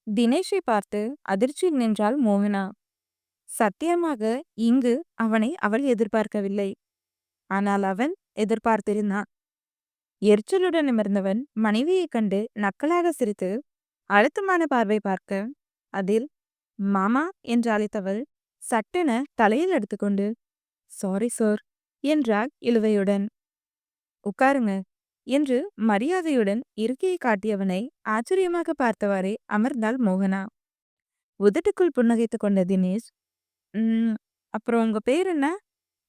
தினேஷை பார்த்து அதிர்ச்சியில் நின்றாள் மோகனா. சத்தியமாக இங்கு அவனை அவள் எதிர்பார்க்கவில்லை. ஆனால் அவன் எதிர்பார்த்திருந்தான். எரிச்சலுடன் நிமிர்ந்தவன் மனைவியைக் கண்டு நக்கலாக சிரித்து அழுத்தமான பார்வை பார்க்க, அதில் மாமா என்று அழைத்தவள் சட்டென தலையில் எடுத்துக்கொண்டு சாரி சார் என்றாள் இழுவையுடன். உட்காருங்க என்று மரியாதையுடன் இருக்கையை காட்டியவனை ஆச்சரியமாக பார்த்தவாறே அமர்ந்தாள் மோகனா. உதட்டுக்குள் புன்னகைத்துக் கொண்ட தினேஷ், "ம், அப்புறம் உங்க பேர் என்ன?"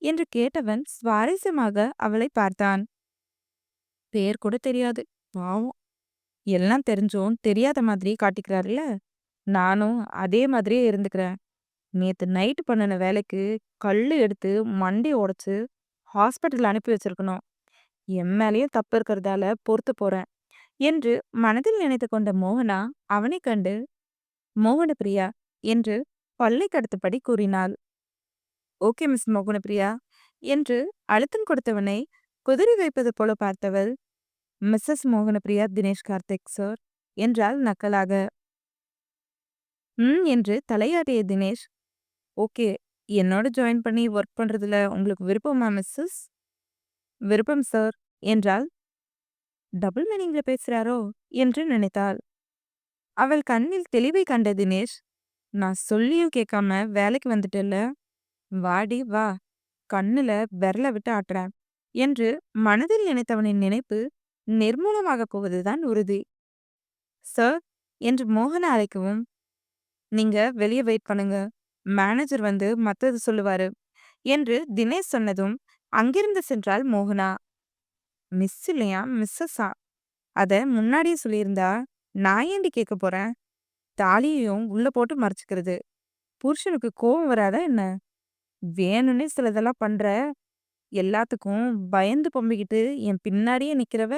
என்று கேட்டவன் சுவாரஸ்யமாக அவளை பார்த்தான். பேர் கூட தெரியாது, பாவம். எல்லாம் தெரிஞ்சும் தெரியாத மாதிரி காட்டிக்கிறாருல்ல. நானும் அதே மாதிரியே இருந்துக்கிறேன். நேத்து நைட்டு பண்ணுன வேலைக்கு கல்லு எடுத்து மண்டைய உடைச்சு ஹாஸ்பிட்டல் அனுப்பி வச்சிருக்கணும். என் மேலயும் தப்பு இருக்கிறதால பொறுத்து போறேன் என்று மனதில் நினைத்து கொண்ட மோகனா அவனைக் கண்டு மோகனப்பிரியா என்று பல்லை கடுத்தபடி கூறினாள். ஓகே மிஸ் மோகனப்பிரியா என்று அழுத்தம் கொடுத்தவனை குதிரை வைப்பது போல பார்த்தவள், மிஸ்ஸஸ் மோகனப்பிரியா தினேஷ் கார்த்திக் சார் என்றாள் நக்கலாக. என்று தலையாட்டிய தினேஷ், ஓகே, என்னோட ஜாயின் பண்ணி ஒர்க் பண்றதுல உங்களுக்கு விருப்பமா மிஸ்ஸஸ்? விருப்பம் சார் என்றால் டபுள் மீனிங்ல பேசுறாரோ என்று நினைத்தாள். அவள் கண்ணில் தெளிவை கண்ட தினேஷ், நான் சொல்லியும் கேட்காம வேலைக்கு வந்துட்டேல்ல, வாடி வா, கண்ணுல விரல விட்டு ஆட்டுறேன் என்று மனதில் நினைத்தவனின் நினைப்பு நிர்மூலமாக போவதுதான் உறுதி. சார் என்று மோகன அழைக்கவும், நீங்க வெளியே வெயிட் பண்ணுங்க, மேனேஜர் வந்து மத்தது சொல்லுவாரு என்று தினேஷ் சொன்னதும் அங்கிருந்து சென்றாள் மோகனா. மிஸ் இல்லையா மிஸ்ஸஸா? அத முன்னாடியே சொல்லியிருந்தா நான் ஏண்டி கேட்க போறேன்? தாலியையும் உள்ள போட்டு மறைச்சுக்கிறது. புருஷனுக்கு கோவம் வராதா என்ன? வேணும்னே சிலதெல்லாம் பண்ற. எல்லாத்துக்கும் பயந்து பொம்பிக்கிட்டு என் பின்னாடியே நிக்கிறவ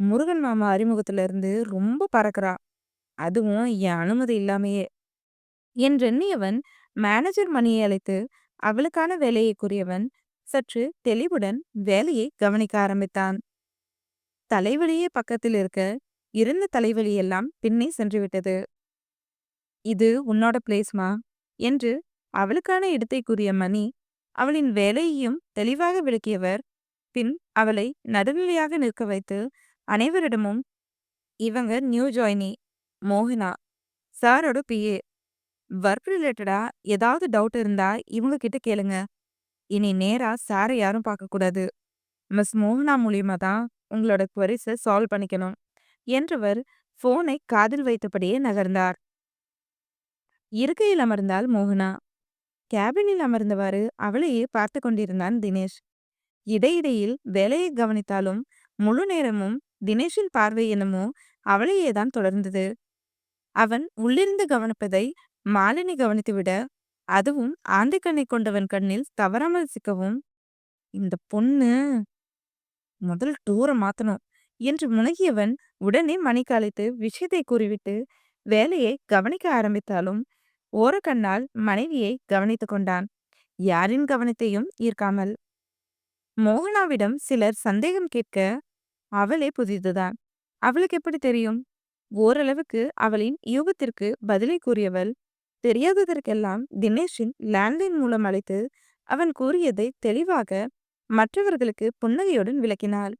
முருகன் மாமா அறிமுகத்துல இருந்து ரொம்ப பறக்குறா. அதுவும் என் அனுமதி இல்லாமையே என்றெண்ணியவன் மேனேஜர் மணியை அழைத்து அவளுக்கான வேலையை கூறியவன் சற்று தெளிவுடன் வேலையை கவனிக்க ஆரம்பித்தான். தலைவலியே பக்கத்தில் இருக்க இருந்த தலைவலியெல்லாம் பின்னே சென்றுவிட்டது. இது உன்னோட பிளேஸ்மா என்று அவளுக்கான இடத்தை கூறிய மணி அவளின் வேலையையும் தெளிவாக விளக்கியவர். பின் அவளை நடுநிலையாக நிற்க வைத்து அனைவரிடமும், இவங்க நியூ ஜாயினி மோகனா, சாரோட பிஏ. ஒர்க் ரிலேட்டடா ஏதாவது டவுட் இருந்தா இவங்க கிட்ட கேளுங்க. இனி நேரா சாரை யாரும் பார்க்கக்கூடாது. மிஸ் மோகனா மூலியமா தான் உங்களோட குவரிஸை சால்வ் பண்ணிக்கணும் என்றவர் போனை காதில் வைத்தபடியே நகர்ந்தார். இருக்கையில் அமர்ந்தாள் மோகனா. கேபினில் அமர்ந்தவாறு அவளையே பார்த்து கொண்டிருந்தான் தினேஷ். இடையிடையில் வேலையை கவனித்தாலும் முழு நேரமும் தினேஷின் பார்வை என்னமோ அவளையேதான் தொடர்ந்தது. அவன் உள்ளிருந்து கவனிப்பதை மாலினி கவனித்துவிட, அதுவும் ஆந்தைக்கண்ணை கொண்டவன் கண்ணில் தவறாமல் சிக்கவும், இந்த பொண்ணு முதல் டூரை மாத்தணும் என்று முனகியவன் உடனே மணிக்கு அழைத்து விஷயத்தை கூறிவிட்டு வேலையை கவனிக்க ஆரம்பித்தாலும் ஓரக்கண்ணால் மனைவியை கவனித்துக் கொண்டான். யாரின் கவனத்தையும் ஈர்க்காமல். மோகனாவிடம் சிலர் சந்தேகம் கேட்க அவளே புதிதுதான். அவளுக்கு எப்படி தெரியும்? ஓரளவுக்கு அவளின் யூகத்திற்கு பதிலை கூறியவள் தெரியாததற்கெல்லாம் தினேஷின் லேண்ட்லைன் மூலம் அழைத்து அவன் கூறியதை தெளிவாக மற்றவர்களுக்கு புன்னகையுடன் விளக்கினாள்.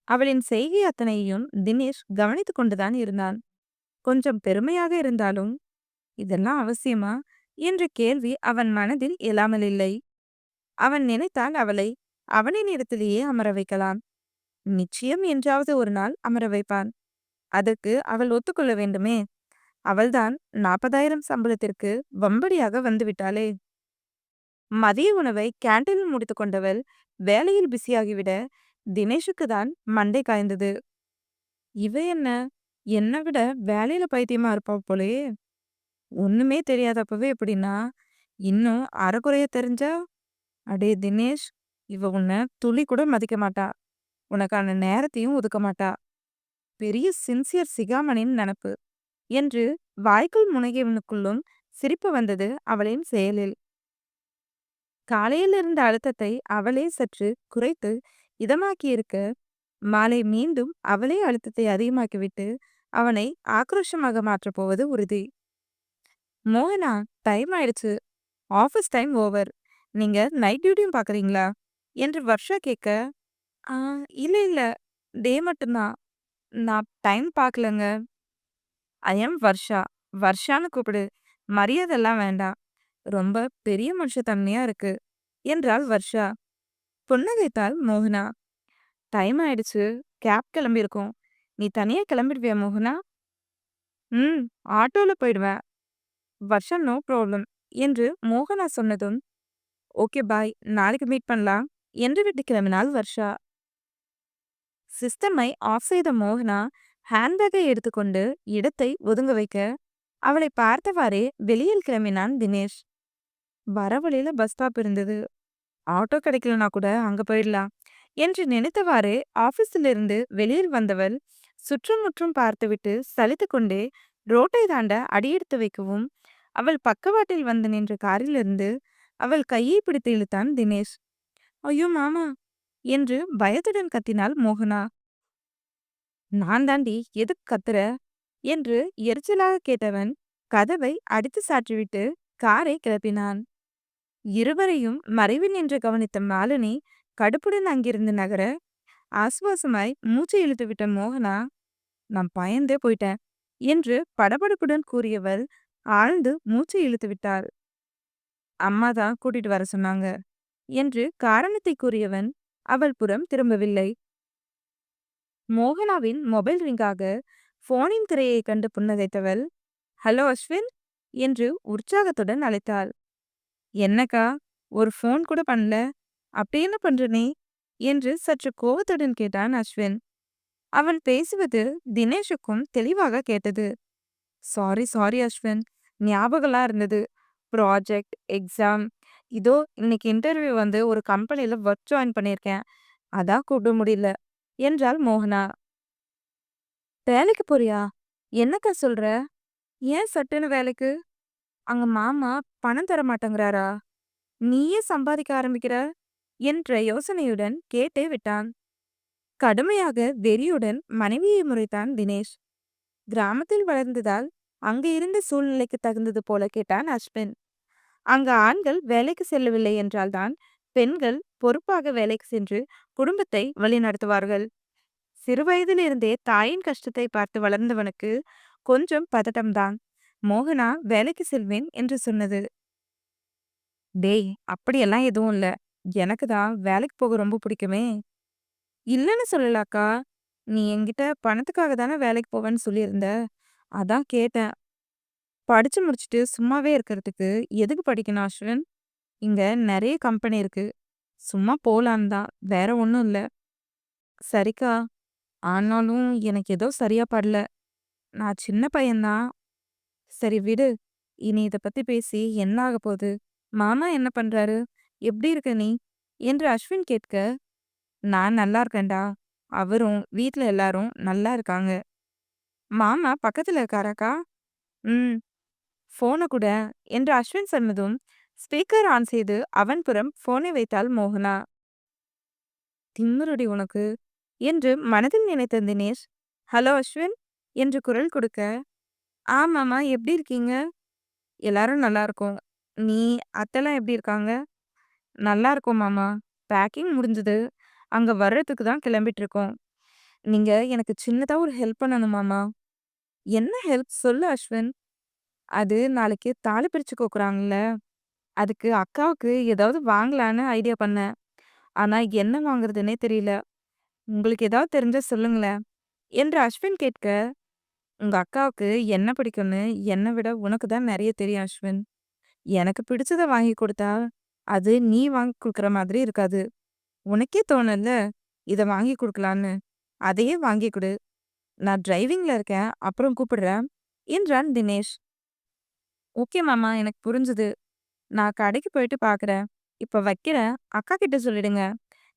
அவளின் செய்கை அத்தனையும் தினேஷ் கவனித்துக் கொண்டுதான் இருந்தான். கொஞ்சம் பெருமையாக இருந்தாலும், இதெல்லாம் அவசியமா என்ற கேள்வி அவன் மனதில் எழாமல் இல்லை. அவன் நினைத்தால் அவளை அவனின் இடத்திலேயே அமர வைக்கலாம். நிச்சயம் என்றாவது ஒரு நாள் அமர வைப்பான். அதற்கு அவள் ஒத்துக்கொள்ள வேண்டுமே. அவள்தான் 40,000 சம்பளத்திற்கு வம்படியாக வந்துவிட்டாளே. மதிய உணவை கேண்டீனில் முடித்து கொண்டவள் வேலையில் பிஸியாகிவிட தினேஷுக்கு தான் மண்டை காய்ந்தது. இவ என்ன, என்னை விட வேலையில பைத்தியமா இருப்பா போலயே. ஒண்ணுமே தெரியாதப்பவே எப்படின்னா, இன்னும் அறகுறைய தெரிஞ்சா, அடே தினேஷ், இவ உன்னை துளி கூட மதிக்க மாட்டா. உனக்கான நேரத்தையும் ஒதுக்க மாட்டா. பெரிய சின்சியர் சிகாமணின் நினப்பு என்று வாய்க்குள் முனகியவனுக்குள்ளும் சிரிப்பு வந்தது அவளின் செயலில். காலையில் இருந்த அழுத்தத்தை அவளே சற்று குறைத்து இதமாக்கியிருக்க, மாலை மீண்டும் அவளே அழுத்தத்தை அதிகமாக்கிவிட்டு அவனை ஆக்ரோஷமாக மாற்றப் போவது உறுதி. மோகனா, டைம் ஆயிடுச்சு. Office time over. நீங்க நைட் டியூட்டியும் பார்க்குறீங்களா? என்று வர்ஷா கேட்க, "ஆ, இல்ல இல்ல. டே மட்டும்தான். நான் டைம் பார்க்கலங்க." "I am Varsha. வர்ஷான்னு கூப்பிடு. மரியாதைலாம் வேண்டாம். ரொம்ப பெரிய மனுஷத்தன்மையா இருக்கு." என்றாள் வர்ஷா. புன்னகைத்தாள் மோகனா. "டைம் ஆயிடுச்சு. கேப் கிளம்பியிருக்கோம். நீ தனியா கிளம்பிடுவியா மோகனா?" "ம். ஆட்டோல போயிடுவேன்." "Varsha, no problem." என்று மோகனா சொன்னதும், "ஓகே பாய். நாளைக்கு மீட் பண்ணலாம்." என்று விட்டு கிளம்பினாள் வர்ஷா. சிஸ்டமை ஆஃப் செய்த மோகனா ஹேண்ட்பேக்கை எடுத்துக்கொண்டு இடத்தை ஒதுங்க வைக்க, அவளை பார்த்தவாறே வெளியில் கிளம்பினான் தினேஷ். வர வழியில பஸ் ஸ்டாப் இருந்தது. ஆட்டோ கிடைக்கலனா கூட அங்க போயிடலாம் என்று நினைத்தவாறே ஆபீஸிலிருந்து வெளியில் வந்தவள் சுற்றும் முற்றும் பார்த்துவிட்டு சலித்து கொண்டே ரோட்டை தாண்ட அடியெடுத்து வைக்கவும், அவள் பக்கவாட்டில் வந்து நின்ற காரிலிருந்து அவள் கையை பிடித்து இழுத்தான் தினேஷ். ஐயோ மாமா! என்று பயத்துடன் கத்தினாள் மோகனா. நான் தாண்டி, எதுக்கு கத்துற? என்று எரிச்சலாக கேட்டவன் கதவை அடித்து சாற்றிவிட்டு காரை கிளப்பினான். இருவரையும் மறைவில் நின்று கவனித்த மாலினி கடுப்புடன் அங்கிருந்து நகர, ஆசுவாசமாய் மூச்சை இழுத்துவிட்ட மோகனா, நான் பயந்தே போயிட்டேன் என்று படபடப்புடன் கூறியவள் ஆழ்ந்து மூச்சை இழுத்து விட்டாள். அம்மா தான் கூட்டிட்டு வர சொன்னாங்க என்று காரணத்தை கூறியவன் அவள் புறம் திரும்பவில்லை. மோகனாவின் மொபைல் ரிங்காக போனின் திரையை கண்டு புன்னகைத்தவள், ஹலோ அஸ்வின் என்று உற்சாகத்துடன் அழைத்தாள். என்னக்கா, ஒரு ஃபோன் கூட பண்ணல, அப்படி என்ன பண்ற நீ என்று சற்று கோபத்துடன் கேட்டான் அஸ்வின். அவன் பேசுவது தினேஷுக்கும் தெளிவாக கேட்டது. சாரி சாரி அஸ்வின், ஞாபகம்லாம் இருந்தது. ப்ராஜெக்ட், எக்ஸாம், இதோ இன்னைக்கு இன்டர்வியூ வந்து ஒரு கம்பெனில ஒர்க் ஜாயின் பண்ணியிருக்கேன். அதான் கூப்பிட முடியல என்றாள் மோகனா. வேலைக்கு போறியா? என்னக்கா சொல்ற? ஏன் சட்டுன்னு வேலைக்கு? அங்க மாமா பணம் தர மாட்டேங்கிறாரா? நீயே சம்பாதிக்க ஆரம்பிக்கிற என்ற யோசனையுடன் கேட்டே விட்டான். கடுமையாக வெறியுடன் மனைவியை முறைத்தான் தினேஷ். கிராமத்தில் வளர்ந்ததால் அங்கு இருந்த சூழ்நிலைக்கு தகுந்தது போல கேட்டான் அஸ்வின். அங்க ஆண்கள் வேலைக்கு செல்லவில்லை என்றால்தான் பெண்கள் பொறுப்பாக வேலைக்கு சென்று குடும்பத்தை வழிநடத்துவார்கள். சிறுவயதிலிருந்தே தாயின் கஷ்டத்தை பார்த்து வளர்ந்தவனுக்கு கொஞ்சம் பதட்டம்தான் மோகனா வேலைக்கு செல்வேன் என்று சொன்னது. டேய், அப்படியெல்லாம் எதுவும் இல்ல. எனக்கு தான் வேலைக்கு போக ரொம்ப பிடிக்குமே. இல்லன்னு சொல்லலாக்கா. நீ என்கிட்ட பணத்துக்காக தானே வேலைக்கு போவேன்னு சொல்லியிருந்த. அதான் கேட்டேன். படிச்சு முடிச்சுட்டு சும்மாவே இருக்கிறதுக்கு எதுக்கு படிக்கணும் அஸ்வின்? இங்க நிறைய கம்பெனி இருக்கு. சும்மா போலான்னு தான். வேற ஒண்ணும் இல்ல. சரிக்கா. ஆனாலும் எனக்கு ஏதோ சரியா படல. நான் சின்ன பையன்தான். சரி விடு. இனி இத பத்தி பேசி என்ன ஆகப் போகுது? மாமா என்ன பண்றாரு? எப்படி இருக்க நீ? என்று அஸ்வின் கேட்க, நான் நல்லா இருக்கேன்டா. அவரும் வீட்ல எல்லாரும் நல்லா இருக்காங்க. மாமா பக்கத்துல இருக்காராக்கா? ம். போன கூட என்று அஸ்வின் சொன்னதும் ஸ்பீக்கர் ஆன் செய்து அவன் புறம் போனை வைத்தாள் மோகனா. திமிருடி உனக்கு என்று மனதில் நினைத்த தினேஷ், ஹலோ அஸ்வின் என்று குரல் கொடுக்க, ஆமாமா, எப்படி இருக்கீங்க? எல்லாரும் நல்லா இருக்கோம். நீ, அத்தெல்லாம் எப்படி இருக்காங்க? நல்லா இருக்கோம் மாமா. பேக்கிங் முடிஞ்சது. அங்க வர்றதுக்கு தான் கிளம்பிட்டு இருக்கோம். நீங்க எனக்கு சின்னதா ஒரு ஹெல்ப் பண்ணணும் மாமா. என்ன ஹெல்ப் சொல்லு அஸ்வின். அது நாளைக்கு தாலி பிரிச்சு கோக்குறாங்கல்ல. அதுக்கு அக்காவுக்கு ஏதாவது வாங்கலான்னு ஐடியா பண்ணேன். ஆனா என்ன வாங்குறதுன்னே தெரியல. உங்களுக்கு ஏதாவது தெரிஞ்சா சொல்லுங்களேன் என்று அஸ்வின் கேட்க, உங்க அக்காவுக்கு என்ன பிடிக்கும்னு என்னை விட உனக்கு தான் நிறைய தெரியும் அஸ்வின். எனக்கு பிடிச்சத வாங்கி கொடுத்தா அது நீ வாங்கி கொடுக்குற மாதிரி இருக்காது. உனக்கே தோணும்ல இத வாங்கி கொடுக்கலான்னு. அதையே வாங்கி கொடு. நான் டிரைவிங்ல இருக்கேன். அப்புறம் கூப்பிடுறேன் என்றான் தினேஷ். ஓகே மாமா, எனக்கு புரிஞ்சுது. நான் கடைக்கு போயிட்டு பார்க்குறேன். இப்ப வைக்கிறேன். அக்கா கிட்ட சொல்லிடுங்க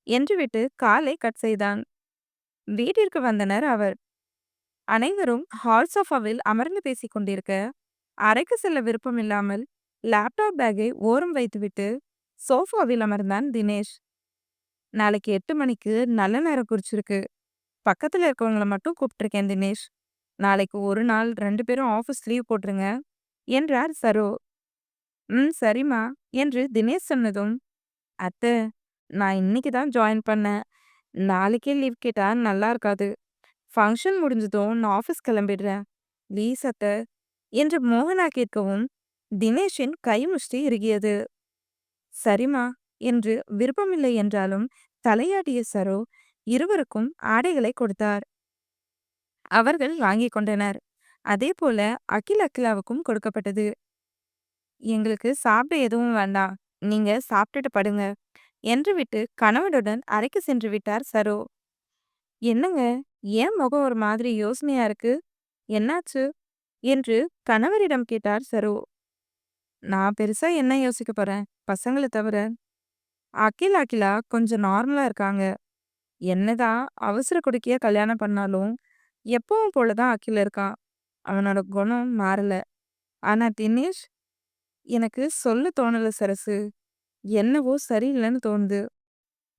என்று விட்டு காலை கட் செய்தான். வீட்டிற்கு வந்தனர் அவர். அனைவரும் ஹால் சோஃபாவில் அமர்ந்து பேசிக் கொண்டிருக்க, அறைக்கு செல்ல விருப்பம் இல்லாமல் லேப்டாப் பேக்கை ஓரம் வைத்துவிட்டு சோஃபாவில் அமர்ந்தான் தினேஷ். நாளைக்கு 8 மணிக்கு நல்ல நேரம் குறிச்சிருக்கு. பக்கத்துல இருக்கவங்கள மட்டும் கூப்பிட்டிருக்கேன் தினேஷ். நாளைக்கு ஒரு நாள் 2 பேரும் ஆஃபீஸ் லீவ் போட்டுருங்க என்றார் சரோ. ம் சரிம்மா என்று தினேஷ் சொன்னதும், அத்தை நான் இன்னைக்கு தான் ஜாயின் பண்ணேன். நாளைக்கே லீவ் கேட்டா நல்லா இருக்காது. ஃபங்ஷன் முடிஞ்சதும் நான் ஆஃபீஸ் கிளம்பிடுறேன். ப்ளீஸ் அத்தை என்று மோகனா கேட்கவும் தினேஷின் கை முஷ்டி இறுகியது. சரிம்மா என்று விருப்பமில்லை என்றாலும் தலையாட்டிய சரோ இருவருக்கும் ஆடைகளை கொடுத்தார். அவர்கள் வாங்கிக் கொண்டனர். அதேபோல அகிலாவுக்கும் கொடுக்கப்பட்டது. எங்களுக்கு சாப்பிட எதுவும் வேண்டாம். நீங்க சாப்பிட்டுட்டு படுங்க என்று விட்டு கணவனுடன் அறைக்கு சென்று விட்டார் சரோ. என்னங்க, ஏன் முகம் ஒரு மாதிரி யோசனையா இருக்கு? என்னாச்சு என்று கணவரிடம் கேட்டார் சரோ. நான் பெருசா என்ன யோசிக்க போறேன், பசங்களை தவிர. அகிலா கொஞ்சம் நார்மலா இருக்காங்க. என்னதான் அவசர குடுக்கியா கல்யாணம் பண்ணாலும் எப்பவும் போலதான் அகில் இருக்கான். அவனோட குணம் மாறல. ஆனா தினேஷ், எனக்கு சொல்ல தோணல சரசு. என்னவோ சரியில்லைன்னு தோணுது.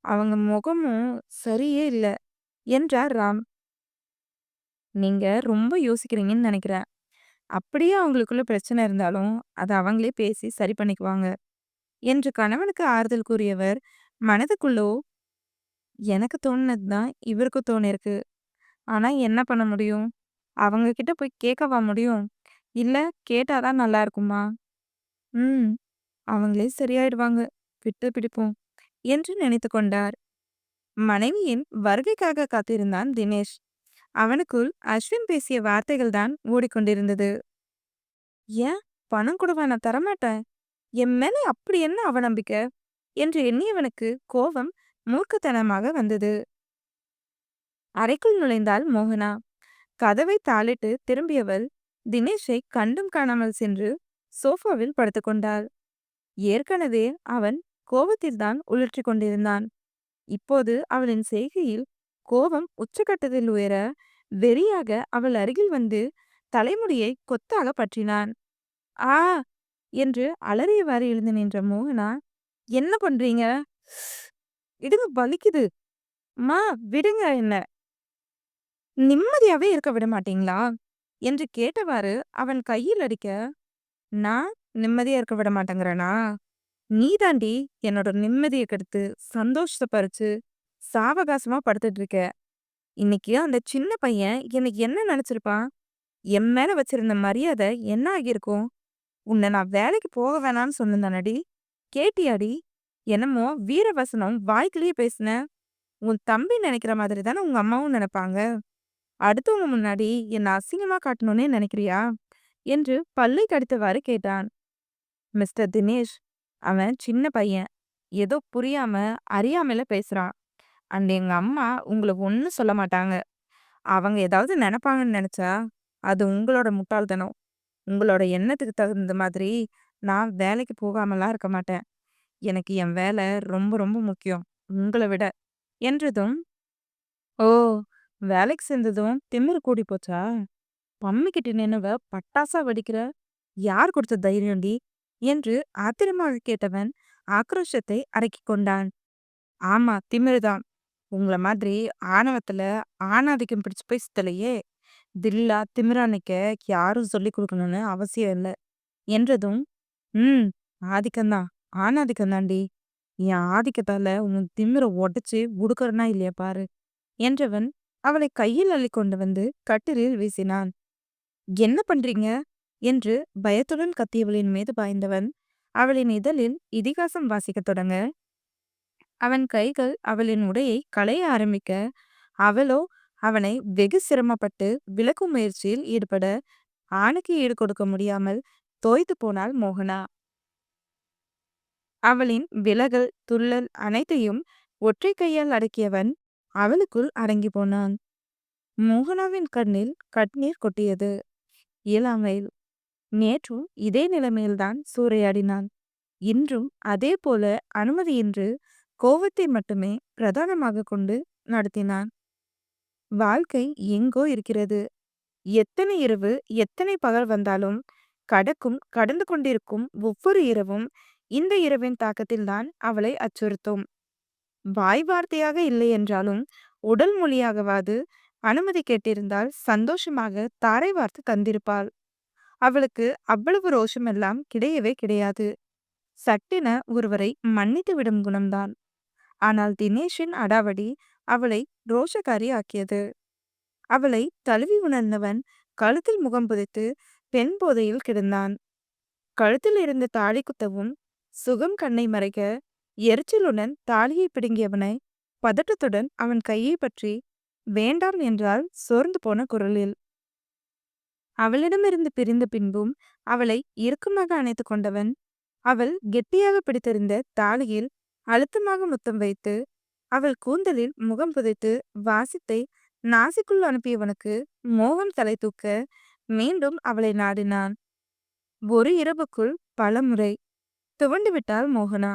அவங்க முகமும் சரியே இல்ல என்றார் ராம். நீங்க ரொம்ப யோசிக்கிறீங்கன்னு நினைக்கிறேன். அப்படியே அவங்களுக்குள்ள பிரச்சனை இருந்தாலும் அதை அவங்களே பேசி சரி பண்ணிக்குவாங்க என்று கணவனுக்கு ஆறுதல் கூறியவர் மனதுக்குள்ளோ, எனக்கு தோணுனதுதான் இவருக்கு தோணிருக்கு. ஆனா என்ன பண்ண முடியும்? அவங்க கிட்ட போய் கேட்கவா முடியும்? இல்ல கேட்டாதான் நல்லா இருக்குமா? ம் அவங்களே சரியாயிடுவாங்க. விட்டு பிடிப்போம் என்று நினைத்து கொண்டார். மனைவியின் வருகைக்காக காத்திருந்தான் தினேஷ். அவனுக்குள் அஸ்வின் பேசிய வார்த்தைகள் தான் ஓடிக்கொண்டிருந்தது. ஏன் பணம் கூடவா நான் தரமாட்டேன்? என் மேல அப்படி என்ன அவநம்பிக்கை என்று எண்ணியவனுக்கு கோபம் மூர்க்கத்தனமாக வந்தது. அறைக்குள் நுழைந்தாள் மோகனா. கதவை தாளிட்டு திரும்பியவள் தினேஷை கண்டும் காணாமல் சென்று சோஃபாவில் படுத்துக்கொண்டாள். ஏற்கனவே அவன் கோபத்தில்தான் உழற்றி கொண்டிருந்தான். இப்போது அவளின் செய்கையில் கோபம் உச்சகட்டத்தில் உயர வெறியாக அவள் அருகில் வந்து தலைமுடியை கொத்தாக பற்றினான். ஆ என்று அலறியவாறு எழுந்து நின்ற மோகனா, என்ன பண்றீங்க? இடுங்க வலிக்குது. மா விடுங்க என்ன. நிம்மதியாவே இருக்க விட மாட்டீங்களா என்று கேட்டவாறு அவன் கையில் அடிக்க, நான் நிம்மதியா இருக்க விட மாட்டேங்கிறனா? நீதாண்டி என்னோட நிம்மதியை கெடுத்து சந்தோஷத்தை பறிச்சு சாவகாசமா படுத்துட்டு இருக்க. இன்னைக்கு அந்த சின்ன பையன் எனக்கு என்ன நினைச்சிருப்பான்? என் மேல வச்சிருந்த மரியாதை என்ன ஆகியிருக்கும்? உன்னை நான் வேலைக்கு போக வேணான்னு சொன்னதானடி? கேட்டியாடி? என்னமோ வீரவசனம் வாய்க்கிலேயே பேசின. உன் தம்பி நினைக்கிற மாதிரி தானே உங்க அம்மாவும் நினைப்பாங்க. அடுத்தவங்க முன்னாடி என்னை அசிங்கமா காட்டணும்னே நினைக்கிறியா என்று பல்லை கடித்தவாறு கேட்டான். மிஸ்டர் தினேஷ், அவன் சின்ன பையன். ஏதோ புரியாம அறியாமையில பேசுறான். அண்ட் எங்க அம்மா உங்களை ஒன்றும் சொல்ல மாட்டாங்க. அவங்க ஏதாவது நினைப்பாங்கன்னு நினைச்சா அது உங்களோட முட்டாள்தனம். உங்களோட எண்ணத்துக்கு தகுந்த மாதிரி நான் வேலைக்கு போகாமலாம் இருக்க மாட்டேன். எனக்கு என் வேலை ரொம்ப ரொம்ப முக்கியம், உங்களை விட என்றதும், ஓ வேலைக்கு சேர்ந்ததும் திமிரு கூடி போச்சா? பம்மிக்கிட்டு நின்னவ பட்டாசா வெடிக்கிற. யார் கொடுத்த தைரியம்டி என்று ஆத்திரமாக கேட்டவன் ஆக்ரோஷத்தை அடக்கிக் கொண்டான். ஆமா திமிருதான். உங்கள மாதிரி ஆணவத்துல ஆணாதிக்கம் பிடிச்சு போய் சுத்தலையே. தில்லா திமிரா நிக்க யாரும் சொல்லிக் கொடுக்கணும்னு அவசியம் இல்ல என்றதும், ம் ஆதிக்கம்தான். ஆணாதிக்கம்தான்டி. என் ஆதிக்கத்தால உன் திமிர உடைச்சு உடுக்கறனா இல்லையா பாரு என்றவன் அவளை கையில் அள்ளி கொண்டு வந்து கட்டிலில் வீசினான். என்ன பண்றீங்க என்று பயத்துடன் கத்தியவளின் மீது பாய்ந்தவன் அவளின் இதழில் இதிகாசம் வாசிக்கத் தொடங்க, அவன் கைகள் அவளின் உடையை களைய ஆரம்பிக்க, அவளோ அவனை வெகு சிரமப்பட்டு விலக்கும் முயற்சியில் ஈடுபட, ஆணுக்கு ஈடு கொடுக்க முடியாமல் தோய்த்து போனாள் மோகனா. அவளின் விலகல் துள்ளல் அனைத்தையும் ஒற்றை கையால் அடக்கியவன் அவளுக்குள் அடங்கி போனான். மோகனாவின் கண்ணில் கண்ணீர் கொட்டியது. இயலாமையில் நேற்றும் இதே நிலைமையில்தான் சூறையாடினான். இன்றும் அதே போல அனுமதியின்றி கோபத்தை மட்டுமே பிரதானமாக கொண்டு நடத்தினான். வாழ்க்கை எங்கோ இருக்கிறது. எத்தனை இரவு எத்தனை பகல் வந்தாலும் கடந்து கொண்டிருக்கும் ஒவ்வொரு இரவும் இந்த இரவின் தாக்கத்தில்தான் அவளை அச்சுறுத்தும். வாய் வார்த்தையாக இல்லை என்றாலும் உடல் மொழியாகவாது அனுமதி கேட்டிருந்தால் சந்தோஷமாக தாரை வார்த்து தந்திருப்பாள். அவளுக்கு அவ்வளவு ரோஷமெல்லாம் கிடையவே கிடையாது. சட்டென ஒருவரை மன்னித்து விடும் குணம்தான். ஆனால் தினேஷின் அடாவடி அவளை ரோஷக்காரி ஆக்கியது. அவளை தழுவி உணர்ந்தவன் கழுத்தில் முகம் புதைத்து பெண் போதையில் கிடந்தான். கழுத்தில் இருந்த தாலி குத்தவும் சுகம் கண்ணை மறைக்க எரிச்சலுடன் தாலியை பிடுங்கியவனை பதட்டத்துடன் அவன் கையை பற்றி வேண்டாம் என்றால் சோர்ந்து போன குரலில். அவளிடமிருந்து பிரிந்த பின்பும் அவளை இறுக்கமாக அணைத்து கொண்டவன் அவள் கெட்டியாக பிடித்திருந்த தாலியில் அழுத்தமாக முத்தம் வைத்து அவள் கூந்தலில் முகம் புதைத்து வாசித்தை நாசிக்குள் அனுப்பியவனுக்கு மோகம் தலை தூக்க மீண்டும் அவளை நாடினான். ஒரு இரவுக்குள் பல முறை துவண்டு விட்டாள் மோகனா.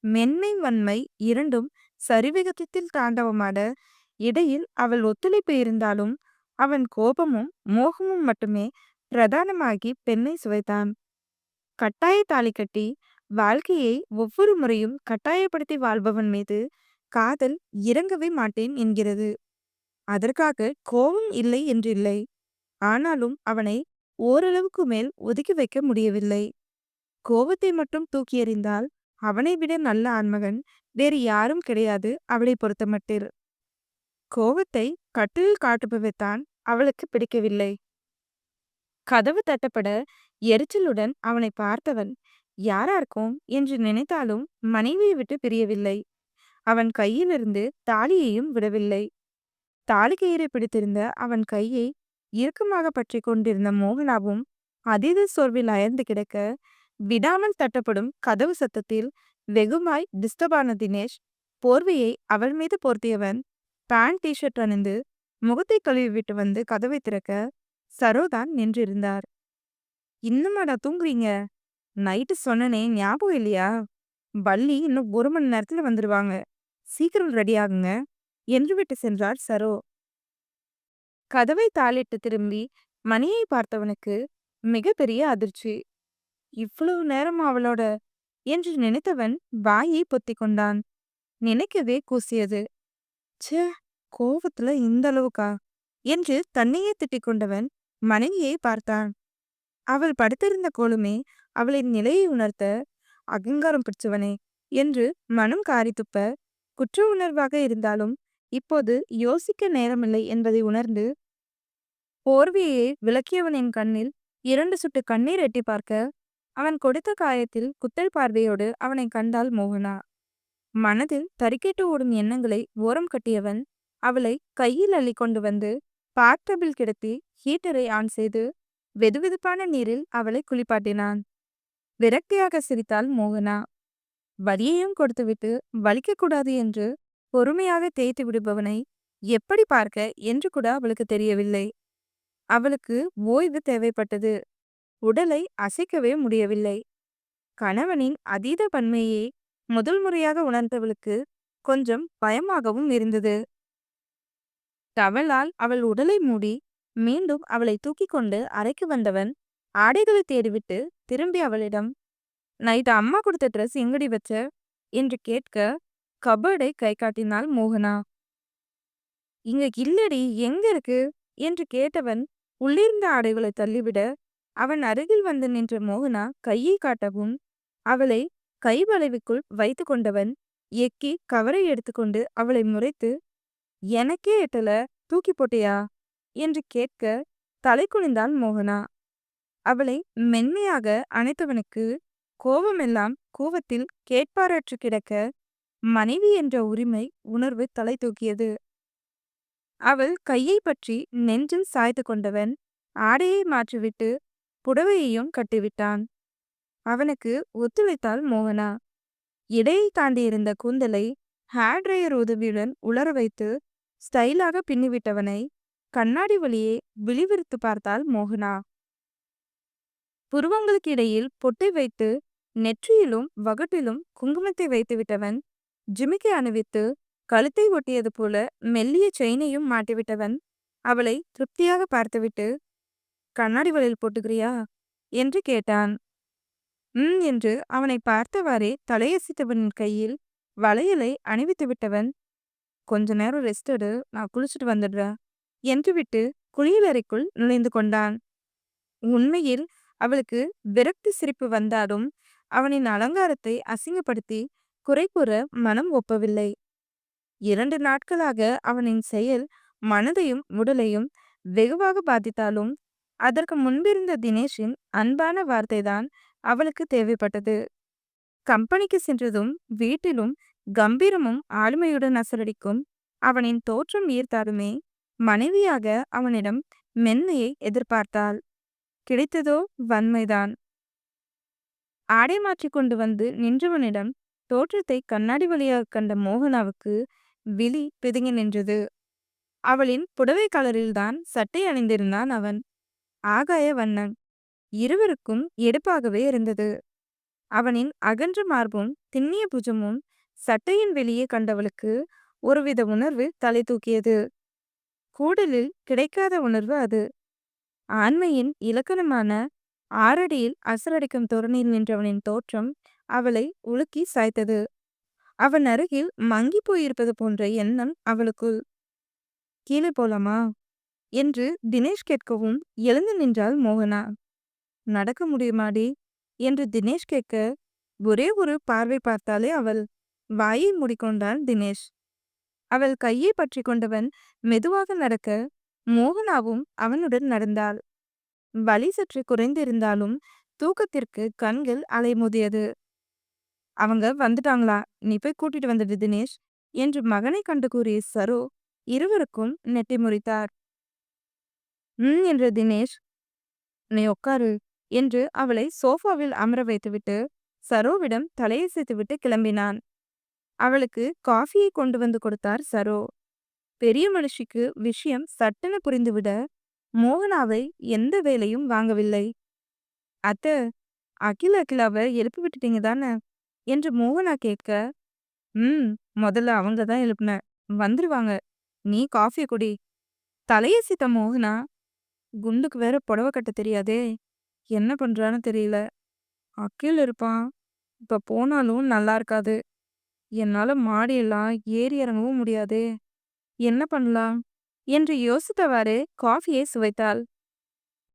மென்மை வன்மை இரண்டும் சரிவிகத்தில் தாண்டவமாட இடையில் அவள் ஒத்துழைப்பு இருந்தாலும் அவன் கோபமும் மோகமும் மட்டுமே பிரதானமாகி பெண்ணை சுவைத்தான். கட்டாய தாலி கட்டி வாழ்க்கையை ஒவ்வொரு முறையும் கட்டாயப்படுத்தி வாழ்பவன் மீது காதல் இறங்கவே மாட்டேன் என்கிறது. அதற்காக கோபம் இல்லை என்றில்லை. ஆனாலும் அவனை ஓரளவுக்கு மேல் ஒதுக்கி வைக்க முடியவில்லை. கோபத்தை மட்டும் தூக்கி எறிந்தால் அவனை விட நல்ல ஆண்மகன் வேறு யாரும் கிடையாது அவளை பொறுத்தமட்டில். கோபத்தை கட்டிலில் காட்டுபவைத்தான் அவளுக்கு பிடிக்கவில்லை. கதவு தட்டப்பட எரிச்சலுடன் அவனை பார்த்தவன் யாரா இருக்கும் என்று நினைத்தாலும் மனைவியை விட்டு பிரியவில்லை. அவன் கையிலிருந்து தாலியையும் விடவில்லை. தாலி கயிறை பிடித்திருந்த அவன் கையை இறுக்கமாக பற்றி கொண்டிருந்த மோகனாவும் அதீத சோர்வில் அயர்ந்து கிடக்க விடாமல் தட்டப்படும் கதவு சத்தத்தில் வெகுமாய் டிஸ்டர்பான தினேஷ் போர்வையை அவள் மீது போர்த்தியவன் பேண்ட் டிஷர்ட் அணிந்து முகத்தை கழுவி விட்டு வந்து கதவை திறக்க சரோதான் நின்றிருந்தார். இன்னுமாடா தூங்குறீங்க? நைட்டு சொன்னனே ஞாபகம் இல்லையா? பள்ளி இன்னும் 1 மணி நேரத்துல வந்துருவாங்க. சீக்கிரம் ரெடி ஆகுங்க என்று விட்டு சென்றார் சரோ. கதவை தாளிட்டு திரும்பி மணியை பார்த்தவனுக்கு மிகப்பெரிய அதிர்ச்சி. இவ்வளவு நேரம் அவளோட என்று நினைத்தவன் வாயை பொத்திக் கொண்டான். நினைக்கவே கூசியது. ச்சே, கோவத்துல இந்த அளவுக்கா என்று தன்னையே திட்டிக் கொண்டவன் மனைவியை பார்த்தான். அவள் படுத்திருந்த கோலுமே அவளின் நிலையை உணர்த்த அகங்காரம் பிடிச்சவனே என்று மனம் காரி துப்ப குற்ற உணர்வாக இருந்தாலும் இப்போது யோசிக்க நேரமில்லை என்பதை உணர்ந்து போர்வையை விளக்கியவனின் கண்ணில் 2 சுட்டு கண்ணீர் எட்டி பார்க்க அவன் கொடுத்த காயத்தில் குத்தல் பார்வையோடு அவனை கண்டாள் மோகனா. மனதில் தறிக்கெட்டு ஓடும் எண்ணங்களை ஓரம் கட்டியவன் அவளை கையில் அள்ளி கொண்டு வந்து பாத்டபில் கிடத்தி ஹீட்டரை ஆன் செய்து வெதுவெதுப்பான நீரில் அவளை குளிப்பாட்டினான். விரக்தியாக சிரித்தாள் மோகனா. வலியையும் கொடுத்துவிட்டு வலிக்கக்கூடாது என்று பொறுமையாக தேய்த்து விடுபவனை எப்படி பார்க்க என்று கூட அவளுக்கு தெரியவில்லை. அவளுக்கு ஓய்வு தேவைப்பட்டது. உடலை அசைக்கவே முடியவில்லை. கணவனின் அதீத பன்மையை முதல் முறையாக உணர்ந்தவளுக்கு கொஞ்சம் பயமாகவும் இருந்தது. டவலால் அவள் உடலை மூடி மீண்டும் அவளை தூக்கி கொண்டு அறைக்கு வந்தவன் ஆடைகளை தேடிவிட்டு திரும்பி அவளிடம், நைட்டு அம்மா கொடுத்த ட்ரெஸ் எங்கடி வச்ச என்று கேட்க கபர்டை கை காட்டினாள் மோகனா. இங்க இல்லடி, எங்க இருக்கு என்று கேட்டவன் உள்ளிருந்த ஆடைகளை தள்ளிவிட அவன் அருகில் வந்து நின்ற மோகனா கையை காட்டவும் அவளை கைவளைவுக்குள் வைத்து கொண்டவன் எக்கி கவரை எடுத்துக்கொண்டு அவளை முறைத்து, எனக்கே எட்டல, தூக்கி போட்டியா என்று கேட்க தலை குனிந்தாள் மோகனா. அவளை மென்மையாக அணைத்தவனுக்கு கோபமெல்லாம் கூவத்தில் கேட்பாரற்று கிடக்க மனைவி என்ற உரிமை உணர்வு தலை தூக்கியது. அவள் கையை பற்றி நெஞ்சில் சாய்த்து கொண்டவன் ஆடையை மாற்றிவிட்டு புடவையையும் கட்டிவிட்டான். அவனுக்கு ஒத்துழைத்தாள் மோகனா. இடையை தாண்டியிருந்த கூந்தலை ஹேர் ட்ரையர் உதவியுடன் உலர வைத்து ஸ்டைலாக பின்னிவிட்டவனை கண்ணாடி வழியே விழிவிரித்து பார்த்தாள் மோகனா. புருவங்களுக்கு இடையில் பொட்டை வைத்து நெற்றியிலும் வகட்டிலும் குங்குமத்தை வைத்து விட்டவன் ஜிமிக்கை அணிவித்து கழுத்தை ஒட்டியது போல மெல்லிய செயினையும் மாட்டிவிட்டவன் அவளை திருப்தியாக பார்த்துவிட்டு, கண்ணாடி வளையல் போட்டுக்கிறியா என்று கேட்டான். என்று அவனை பார்த்தவாறே தலையசித்தவனின் கையில் வளையலை அணிவித்து விட்டவன், கொஞ்ச நேரம் ரெஸ்ட் எடு, நான் குளிச்சுட்டு வந்துடுறேன் என்றுவிட்டு குளியலறைக்குள் நுழைந்து கொண்டான். உண்மையில் அவளுக்கு விரக்தி சிரிப்பு வந்தாலும் அவனின் அலங்காரத்தை அசிங்கப்படுத்தி குறை கூற மனம் ஒப்பவில்லை. 2 நாட்களாக அவனின் செயல் மனதையும் உடலையும் வெகுவாக பாதித்தாலும் அதற்கு முன்பிருந்த தினேஷின் அன்பான வார்த்தைதான் அவளுக்கு தேவைப்பட்டது. கம்பெனிக்கு சென்றதும் வீட்டிலும் கம்பீரமும் ஆளுமையுடன் அசரடிக்கும் அவனின் தோற்றம் ஈர்த்தாலுமே மனைவியாக அவனிடம் மென்மையை எதிர்பார்த்தாள். கிடைத்ததோ வன்மைதான். ஆடை மாற்றி கொண்டு வந்து நின்றவனிடம் தோற்றத்தை கண்ணாடி வழியாக கண்ட மோகனாவுக்கு விழி பிதுங்கி நின்றது. அவளின் புடவை கலரில்தான் சட்டை அணிந்திருந்தான் அவன். ஆகாய வண்ணன். இருவருக்கும் எடுப்பாகவே இருந்தது. அவனின் அகன்ற மார்பும் திண்ணிய புஜமும் சட்டையின் வெளியே கண்டவளுக்கு ஒருவித உணர்வு தலை தூக்கியது. கூடலில் கிடைக்காத உணர்வு அது. ஆண்மையின் இலக்கணமான ஆறடியில் அசரடிக்கும் தோரணையில் நின்றவனின் தோற்றம் அவளை உலுக்கி சாய்த்தது. அவன் அருகில் மங்கி போயிருப்பது போன்ற எண்ணம் அவளுக்குள். கீழே போலாமா என்று தினேஷ் கேட்கவும் எழுந்து நின்றாள் மோகனா. நடக்க முடியுமாடி என்று தினேஷ் கேட்க ஒரே ஒரு பார்வை பார்த்தாலே அவள். வாயை மூடிக்கொண்டான் தினேஷ். அவள் கையை பற்றி கொண்டவன் மெதுவாக நடக்க மோகனாவும் அவனுடன் நடந்தாள். வலி சற்று குறைந்திருந்தாலும் தூக்கத்திற்கு கண்கள் அலைமோதியது. அவங்க வந்துட்டாங்களா, நீ போய் கூட்டிட்டு வந்துடு தினேஷ் என்று மகனை கண்டு கூறிய சரோ இருவருக்கும் நெட்டி முறித்தார். என்ற தினேஷ் நீ உட்காரு என்று அவளை சோஃபாவில் அமர வைத்துவிட்டு சரோவிடம் தலையசைத்துவிட்டு கிளம்பினான். அவளுக்கு காஃபியை கொண்டு வந்து கொடுத்தார் சரோ. பெரிய மனுஷிக்கு விஷயம் சட்டென புரிந்துவிட மோகனாவை எந்த வேலையும் வாங்கவில்லை. அத்த, அகிலாவை எழுப்பி விட்டுட்டீங்க தானே என்று மோகனா கேட்க, முதல்ல அவங்க தான் எழுப்பின, வந்துருவாங்க, நீ காஃபி குடி. தலையசித்த மோகனா, குண்டுக்கு வேற புடவை கட்ட தெரியாதே, என்ன பண்றான்னு தெரியல. அகில் இருப்பான், இப்ப போனாலும் நல்லா இருக்காது. என்னால மாடியெல்லாம் ஏறி இறங்கவும் முடியாதே, என்ன பண்ணலாம் என்று யோசித்தவாறு காஃபியை சுவைத்தாள்.